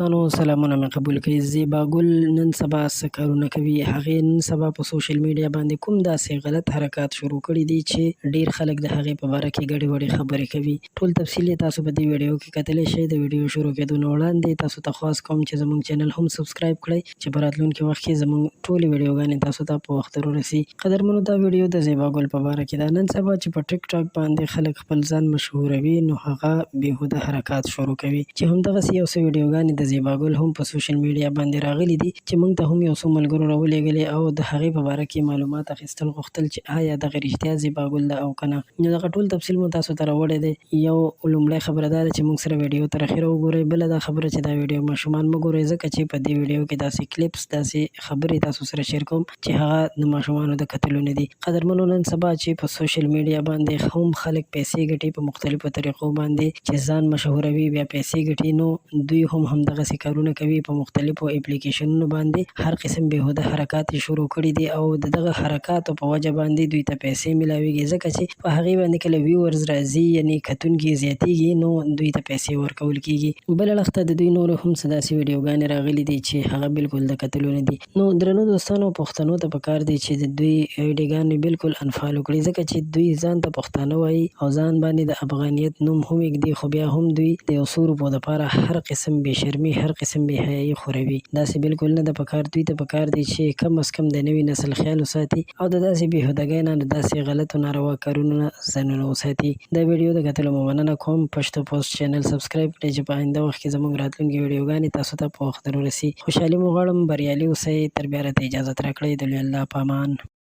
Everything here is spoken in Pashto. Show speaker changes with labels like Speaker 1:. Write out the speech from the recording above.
Speaker 1: دوستانو سلامونه مې قبول کړئ. زیبا ګل نن سبا څه کارونه کوي؟ هغې نن سبا په سوشل میډیا باندې کوم داسې غلط حرکات شروع کړي دي چې ډېر خلک د هغې په باره کې ګډې وډې خبرې کوي. ټول تفصیل یې تاسو په دې ویډیو کې کتلی شئ. د ویډیو شروع کېدو نه وړاندې تاسو ته خواست کوم چې زموږ چینل هم سبسکرایب کړئ چې په راتلونکي وخت کې زموږ ټولې ویډیوګانې تاسو ته په وخت ورسي. قدرمنو، دا ویډیو د زیبا ګل په باره کې ده. نن سبا چې په ټیک ټاک باندې خلک خپل ځان مشهوروي نو هغه بېهوده حرکات شروع کوي چې همدغسې یو څه ویډیوګانې د زیبا ګل هم په سوشل میډیا باندې راغلي دي چې موږ ته هم یو څو ملګرو راولېږلې او د هغې په باره کې معلومات اخیستل غوښتل چې آیا دغه رښتیا زیبا ګل ده او که نه. نو دغه ټول تفصیل مو تاسو ته راوړی دی. یو لومړی خبره دا ده چې موږ سره ویډیو تر اخره وګورئ. بله دا خبره چې دا ویډیو ماشومان مه ګورئ، ځکه چې په دې ویډیو کې داسې کلیپس، داسې خبرې تاسو سره شیر کوم چې هغه د ماشومانو د کتلو نه دي. قدرمنو، نن سبا چې په سوشل میډیا باندې هم خلک پیسې ګټي په مختلفو طریقو باندې چې ځان مشهوروي، بیا پیسې ګټي، نو دوی هم همدغسې کارونه کوي په مختلفو اپلیکیشنونو باندې. هر قسم بېهوده حرکات یې شروع کړي دي او د دغه حرکاتو په وجه باندې دوی ته پیسې میلاویږي، ځکه چې په هغې باندې کله ویورز راځي، یعنې کتونکي زیاتېږي، نو دوی ته پیسې ورکول کېږي. بل اړخ ته د دوی نورو هم څه داسې ویډیوګانې راغلي دي چې هغه بالکل د کتلو نه دي. نو درنو دوستانو، پښتنو ته پکار دی چې د دوی ویډیوګانې بالکل انفالو کړي، ځکه چې دوی ځان ته پښتانه وایي او ځان باندې د افغانیت نوم هم ایږدي، خو بیا هم دوی د یو څو روپو دپاره هر قسم بېشرمي، هر قسم بېحیایي خوروي. داسې بالکل نه ده پکار. دوی ته پکار دی چې کم از کم د نوي نسل خیال وساتي او د داسې بېهودګۍ نه، د داسې غلطو ناروا کارونو نه ځانونه وساتي. دا ویډیو د کتلو مو مننه کوم. پښتو پوسټ چینل سبسکرایب کړئ چې په آینده وخت کې زموږ راتلونکي ویډیوګانې تاسو ته په وخت ورسي. خوشحالي مو غواړم. بریالي اوسئ. تر بیا راته اجازت راکړئ. د لوی الله په امان.